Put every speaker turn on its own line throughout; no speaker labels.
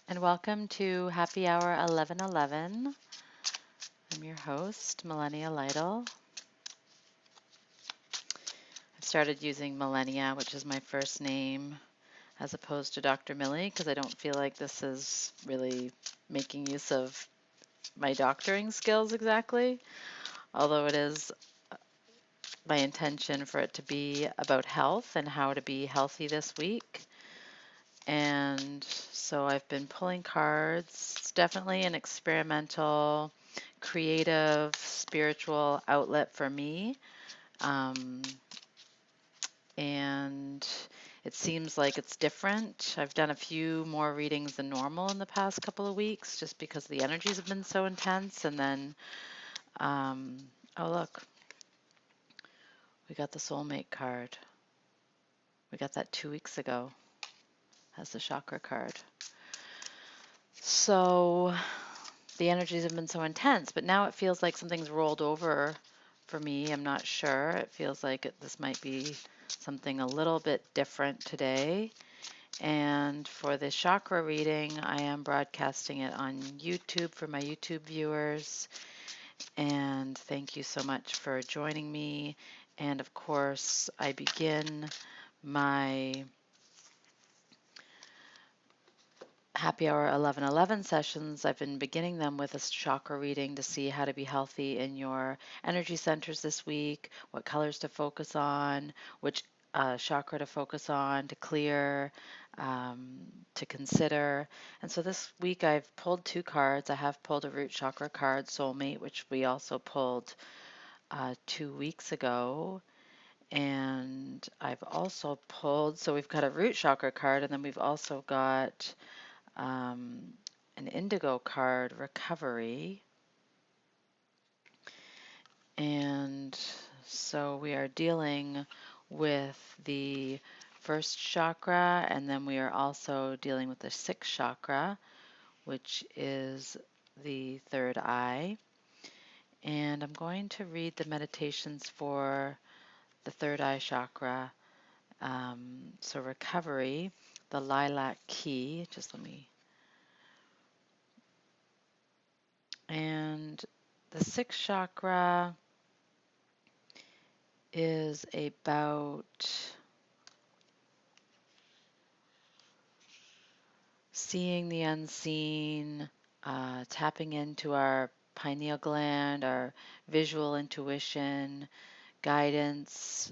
and welcome to Happy Hour 1111. I'm your host, Millennia Lytle. I've started using Millennia, which is my first name, as opposed to Dr. Millie, because I don't feel like this is really making use of my doctoring skills exactly, although it is my intention for it to be about health and how to be healthy this week. And so I've been pulling cards. It's definitely an experimental, creative, spiritual outlet for me. Um, and it seems like it's different. I've done a few more readings than normal in the past couple of weeks just because the energies have been so intense. And then, um, oh, look, we got the soulmate card. We got that 2 weeks ago as the chakra card. So the energies have been so intense, but now it feels like something's rolled over for me. I'm not sure. It feels like this might be something a little bit different today. And for the chakra reading, I am broadcasting it on YouTube for my YouTube viewers. And thank you so much for joining me. And of course, I begin my Happy Hour 1111 sessions. I've been beginning them with a chakra reading to see how to be healthy in your energy centers this week, what colors to focus on, which chakra to focus on, to clear, to consider. And so this week I've pulled 2 cards. I have pulled a root chakra card, Soulmate, which we also pulled 2 weeks ago. And I've also pulled, so we've got a root chakra card, and then we've also got um, an indigo card, recovery. And so we are dealing with the first chakra, and then we are also dealing with the sixth chakra, which is the third eye. And I'm going to read the meditations for the third eye chakra. So recovery, the lilac key, just let me. And the sixth chakra is about seeing the unseen, tapping into our pineal gland, our visual intuition, guidance,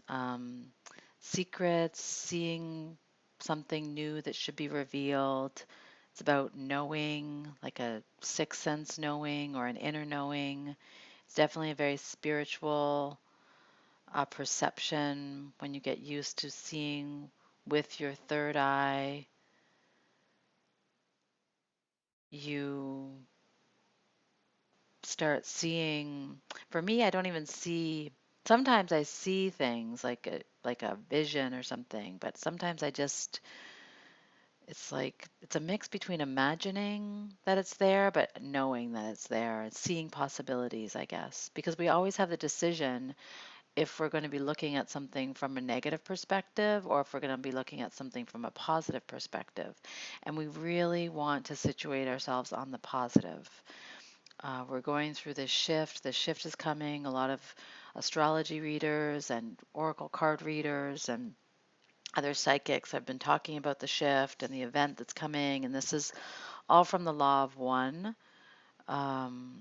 secrets, seeing something new that should be revealed. It's about knowing, like a sixth sense knowing or an inner knowing. It's definitely a very spiritual perception when you get used to seeing with your third eye. You start seeing, for me, I don't even see, sometimes I see things like a vision or something, but sometimes I just, it's like it's a mix between imagining that it's there but knowing that it's there and seeing possibilities, I guess, because we always have the decision if we're going to be looking at something from a negative perspective or if we're going to be looking at something from a positive perspective. And we really want to situate ourselves on the positive. We're going through this shift. The shift is coming. A lot of astrology readers and oracle card readers and other psychics have been talking about the shift and the event that's coming. And this is all from the Law of One, um,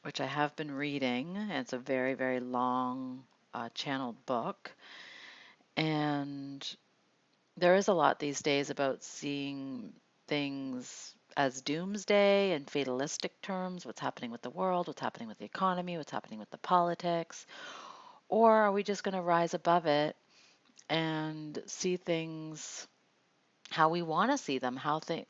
which I have been reading. And it's a very, very long channeled book. And there is a lot these days about seeing things as doomsday and fatalistic terms, what's happening with the world, what's happening with the economy, what's happening with the politics, or are we just going to rise above it and see things how we want to see them,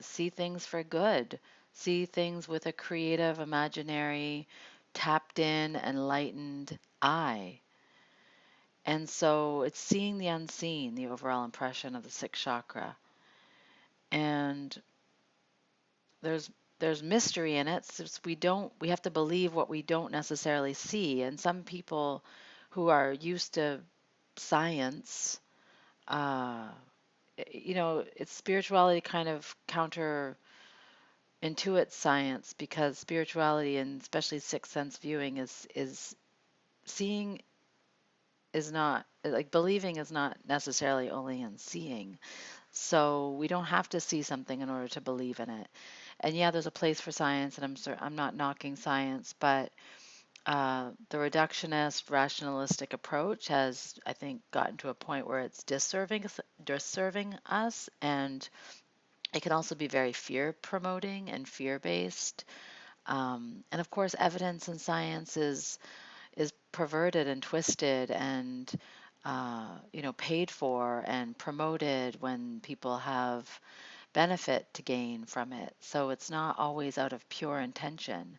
see things for good, see things with a creative, imaginary, tapped in, enlightened eye. And so it's seeing the unseen, the overall impression of the sixth chakra. And there's there's mystery in it. Since we have to believe what we don't necessarily see. And some people who are used to science, uh, it's spirituality kind of counter. intuit science, because spirituality and especially sixth sense viewing is seeing is not like believing is not necessarily only in seeing. So we don't have to see something in order to believe in it. And yeah, there's a place for science, and I'm not knocking science, but the reductionist, rationalistic approach has, I think, gotten to a point where it's disserving us, and it can also be very fear promoting and fear based. And of course, evidence in science is perverted and twisted and paid for and promoted when people have benefit to gain from it. So it's not always out of pure intention.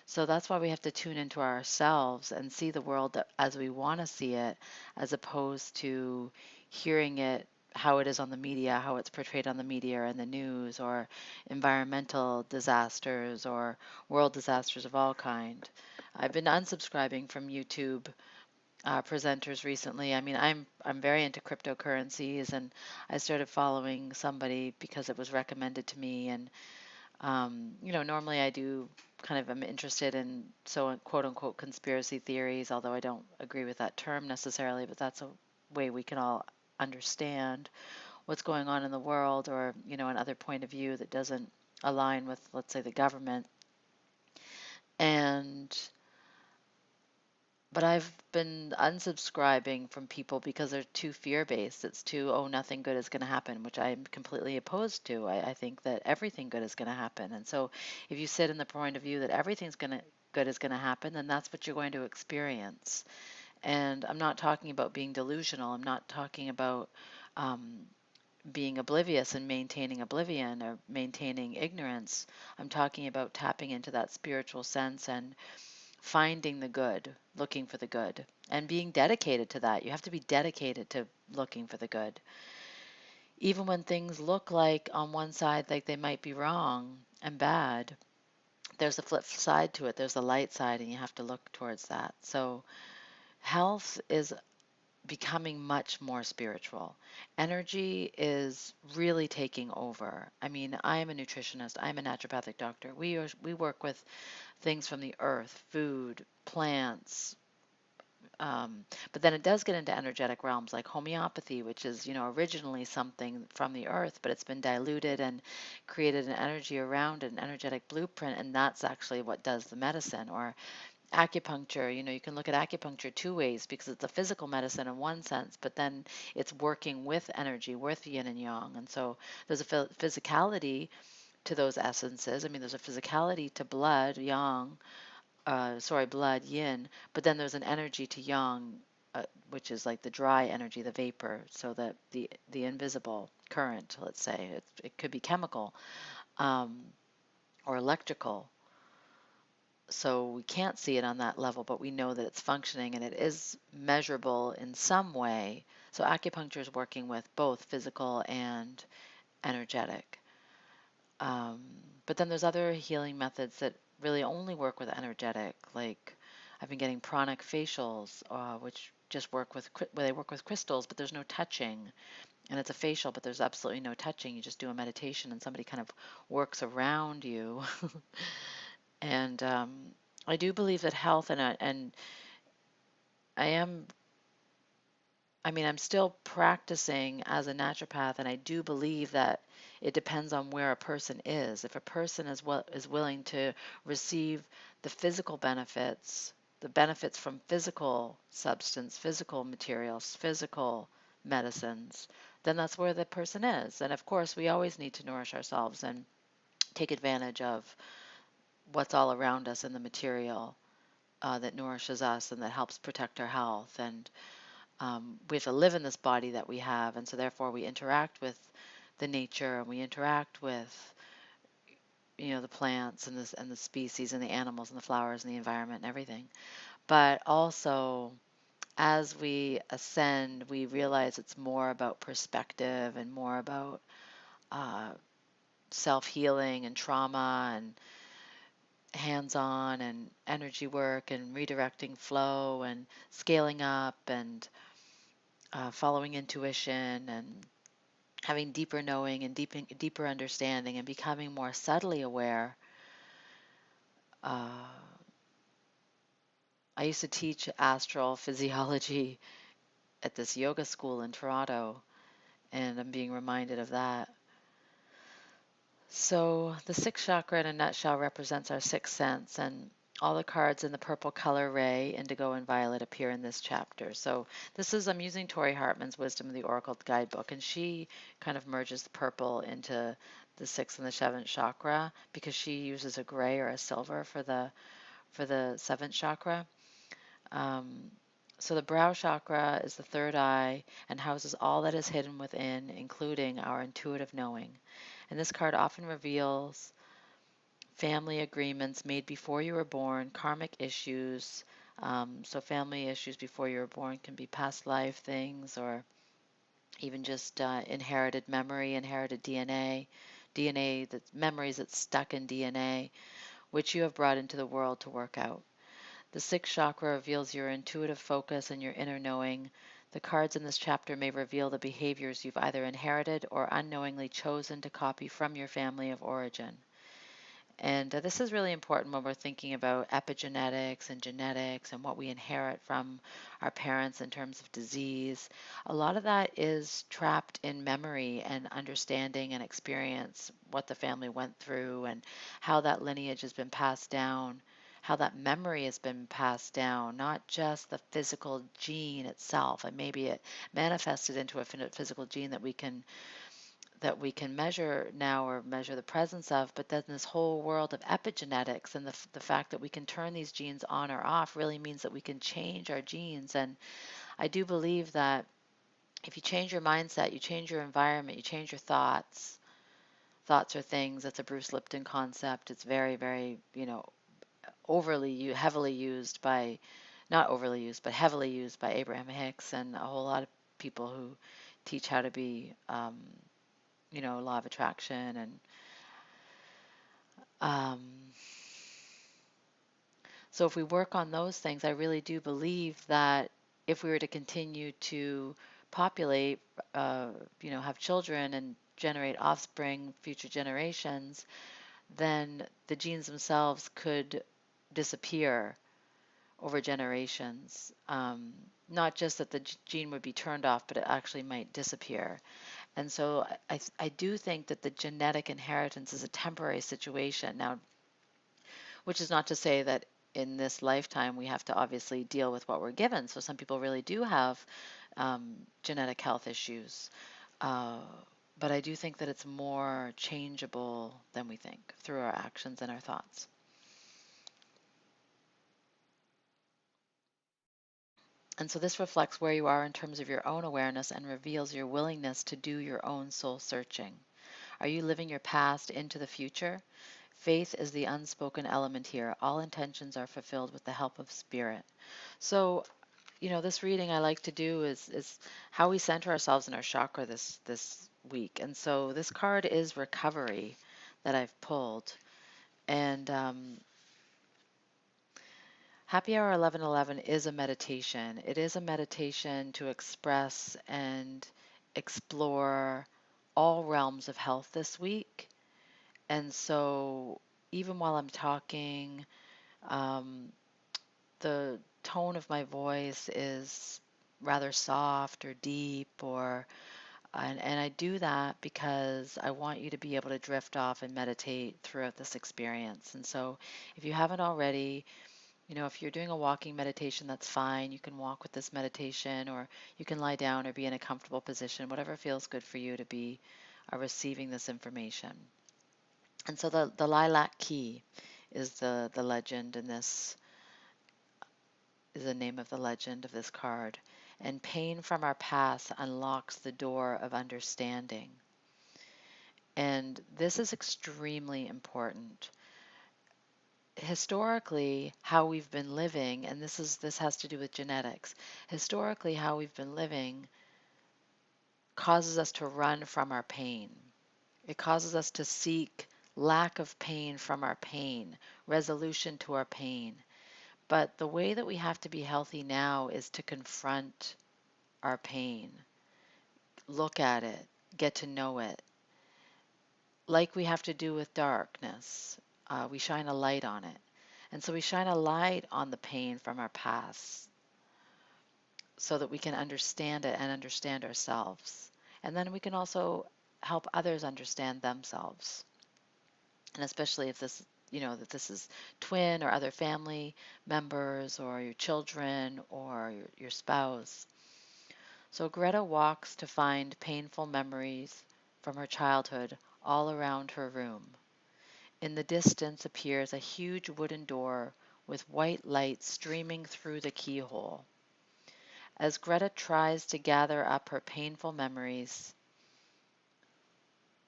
So that's why we have to tune into ourselves and see the world as we want to see it, as opposed to hearing it how it is on the media, how it's portrayed on the media or in the news, or environmental disasters or world disasters of all kind. I've been unsubscribing from YouTube presenters recently. I mean, I'm very into cryptocurrencies, and I started following somebody because it was recommended to me, and normally I do kind of am interested in so quote unquote conspiracy theories, although I don't agree with that term necessarily, but that's a way we can all understand what's going on in the world, or, another point of view that doesn't align with, let's say, the government. And but I've been unsubscribing from people because they're too fear-based. It's too, oh, nothing good is going to happen, which I'm completely opposed to. I think that everything good is going to happen. And so if you sit in the point of view that good is going to happen, then that's what you're going to experience. And I'm not talking about being delusional. I'm not talking about um, being oblivious and maintaining oblivion or maintaining ignorance. I'm talking about tapping into that spiritual sense and finding the good, looking for the good, and being dedicated to that. You have to be dedicated to looking for the good. Even when things look like on one side like they might be wrong and bad, there's a flip side to it. There's a light side, and you have to look towards that. So, health is becoming much more spiritual. Energy is really taking over. I mean, I am a nutritionist, I'm a naturopathic doctor. We work with things from the earth, food, plants, but then it does get into energetic realms like homeopathy, which is, originally something from the earth, but it's been diluted and created an energy around it, an energetic blueprint, and that's actually what does the medicine. Or acupuncture, you can look at acupuncture two ways because it's a physical medicine in one sense, but then it's working with energy, with yin and yang. And so there's a physicality to those essences. I mean, there's a physicality to blood, yang, blood, yin, but then there's an energy to yang, which is like the dry energy, the vapor, so that the invisible current, let's say, it could be chemical um, or electrical. So we can't see it on that level, but we know that it's functioning and it is measurable in some way. So acupuncture is working with both physical and energetic. Um, but then there's other healing methods that really only work with energetic. Like I've been getting pranic facials, which just where they work with crystals, but there's no touching. And it's a facial, but there's absolutely no touching. You just do a meditation, and somebody kind of works around you. And I do believe that health and I am I mean, I'm still practicing as a naturopath, and I do believe that it depends on where a person is. If a person is willing to receive the physical benefits, the benefits from physical substance, physical materials, physical medicines, then that's where the person is. And of course, we always need to nourish ourselves and take advantage of what's all around us in the material that nourishes us and that helps protect our health. And we have to live in this body that we have, and so therefore we interact with the nature, and we interact with the plants and the species and the animals and the flowers and the environment and everything. But also, as we ascend, we realize it's more about perspective and more about uh, self-healing and trauma and hands-on and energy work and redirecting flow and scaling up and following intuition and having deeper knowing and deeper understanding and becoming more subtly aware. Uh, I used to teach astral physiology at this yoga school in Toronto, and I'm being reminded of that. So, the sixth chakra in a nutshell represents our sixth sense, and all the cards in the purple color ray, indigo, and violet appear in this chapter. So, I'm using Tori Hartman's Wisdom of the Oracle guidebook, and she kind of merges the purple into the sixth and the seventh chakra because she uses a gray or a silver for the seventh chakra. Um, so the brow chakra is the third eye and houses all that is hidden within, including our intuitive knowing. And this card often reveals family agreements made before you were born, karmic issues. So family issues before you were born can be past life things or even just inherited memory, inherited DNA that's memories that's stuck in DNA, which you have brought into the world to work out. The sixth chakra reveals your intuitive focus and your inner knowing. The cards in this chapter may reveal the behaviors you've either inherited or unknowingly chosen to copy from your family of origin. And this is really important when we're thinking about epigenetics and genetics and what we inherit from our parents in terms of disease. A lot of that is trapped in memory and understanding and experience what the family went through and how that lineage has been passed down, how that memory has been passed down, not just the physical gene itself. And maybe it manifested into a physical gene that we can measure now or measure the presence of, but then this whole world of epigenetics and the fact that we can turn these genes on or off really means that we can change our genes. And I do believe that if you change your mindset, you change your environment, you change your thoughts. Thoughts are things. That's a Bruce Lipton concept. It's very, very, heavily used by, not overly used, but heavily used by Abraham Hicks and a whole lot of people who teach how to be, law of attraction and Um, so if we work on those things, I really do believe that if we were to continue to populate, have children and generate offspring, future generations, then the genes themselves could disappear over generations. Not just that the gene would be turned off, but it actually might disappear. And so I do think that the genetic inheritance is a temporary situation. Now, which is not to say that in this lifetime we have to obviously deal with what we're given. So some people really do have genetic health issues. Uh, but I do think that it's more changeable than we think through our actions and our thoughts. And so this reflects where you are in terms of your own awareness and reveals your willingness to do your own soul searching. Are you living your past into the future? Faith is the unspoken element here. All intentions are fulfilled with the help of spirit. So, this reading I like to do is how we center ourselves in our chakra this week. And so this card is recovery that I've pulled. And Happy Hour 1111 is a meditation. It is a meditation to express and explore all realms of health this week. And so even while I'm talking, um, the tone of my voice is rather soft or deep and I do that because I want you to be able to drift off and meditate throughout this experience. And so if you haven't already, if you're doing a walking meditation, that's fine. You can walk with this meditation or you can lie down or be in a comfortable position, whatever feels good for you to be receiving this information. And so the lilac key is the legend in this is the name of the legend of this card. And pain from our past unlocks the door of understanding. And this is extremely important. Historically, how we've been living, and this has to do with genetics. Historically, how we've been living causes us to run from our pain. It causes us to seek lack of pain from our pain, resolution to our pain. But the way that we have to be healthy now is to confront our pain, look at it, get to know it. Like we have to do with darkness, we shine a light on it. And so we shine a light on the pain from our past so that we can understand it and understand ourselves. And then we can also help others understand themselves. And especially if this, that this is twin or other family members or your children or your spouse. So Greta walks to find painful memories from her childhood all around her room. In the distance appears a huge wooden door with white light streaming through the keyhole. As Greta tries to gather up her painful memories,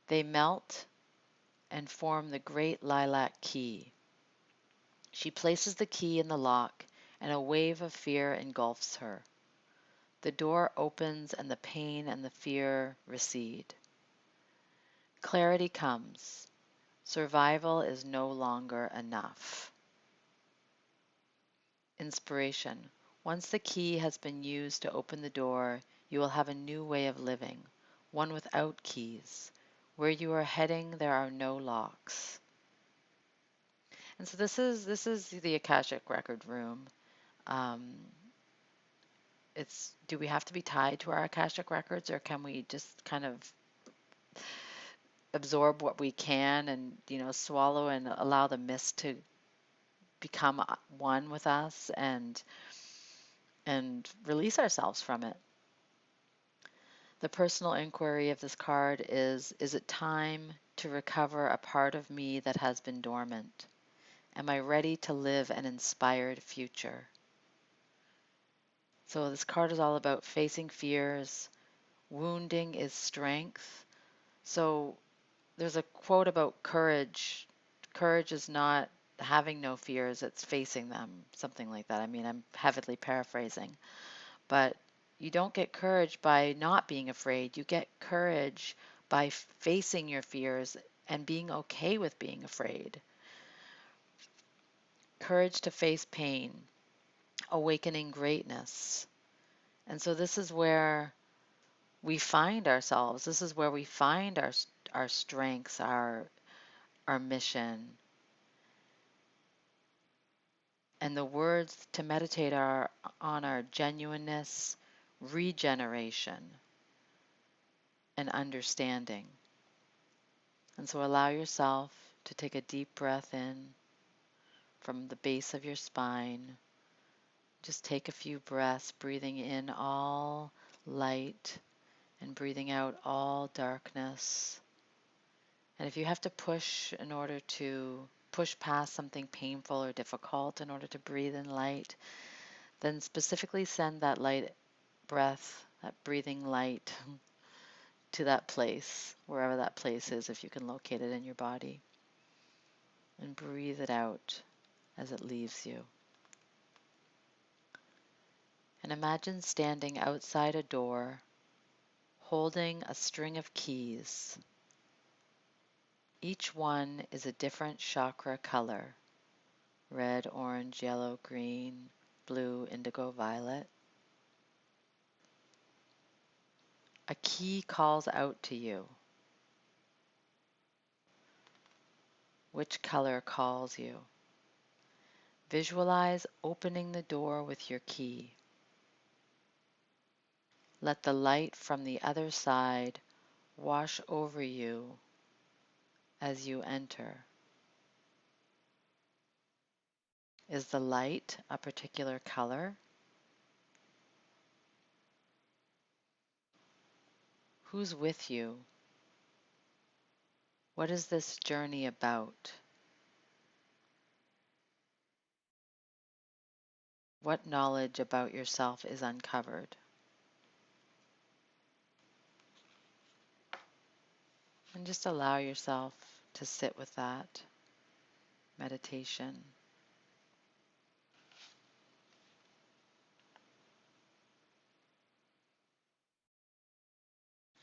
they melt and form the great lilac key. She places the key in the lock, and a wave of fear engulfs her. The door opens, and the pain and the fear recede. Clarity comes. Survival is no longer enough. Inspiration. Once the key has been used to open the door, you will have a new way of living, one without keys. Where you are heading, there are no locks. And so this is the Akashic Record Room. Um, do we have to be tied to our Akashic records, or can we just kind of absorb what we can and swallow and allow the mist to become one with us and release ourselves from it? The personal inquiry of this card is it time to recover a part of me that has been dormant? Am I ready to live an inspired future? So this card is all about facing fears. Wounding is strength. So there's a quote about courage. Courage is not having no fears, it's facing them, something like that. I mean, I'm heavily paraphrasing. But you don't get courage by not being afraid. You get courage by facing your fears and being okay with being afraid. Courage to face pain, awakening greatness. And so this is where we find ourselves. This is where we find our strengths, our mission. And the words to meditate are on our genuineness, regeneration, and understanding. And so allow yourself to take a deep breath in from the base of your spine. Just take a few breaths, breathing in all light and breathing out all darkness. And if you have to push in order to push past something painful or difficult in order to breathe in light, then specifically send that light breath, that breathing light, to that place, wherever that place is, if you can locate it in your body. And breathe it out as it leaves you. And imagine standing outside a door, holding a string of keys. Each one is a different chakra color: red, orange, yellow, green, blue, indigo, violet. A key calls out to you. Which color calls you? Visualize opening the door with your key. Let the light from the other side wash over you as you enter. Is the light a particular color? Who's with you? What is this journey about? What knowledge about yourself is uncovered? And just allow yourself to sit with that meditation.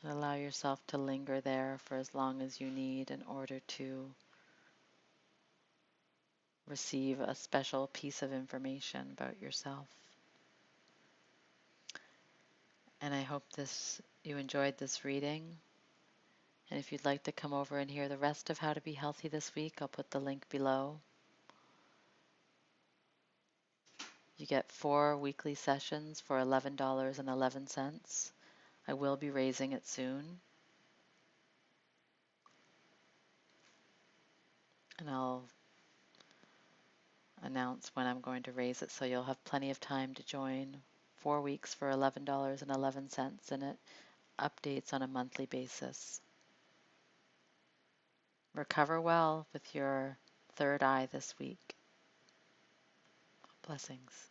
And allow yourself to linger there for as long as you need in order to receive a special piece of information about yourself. And I hope you enjoyed this reading. And if you'd like to come over and hear the rest of How to Be Healthy this week, I'll put the link below. You get 4 weekly sessions for $11.11. I will be raising it soon, and I'll announce when I'm going to raise it so you'll have plenty of time to join. 4 weeks for $11.11, and it updates on a monthly basis. Recover well with your third eye this week. Blessings.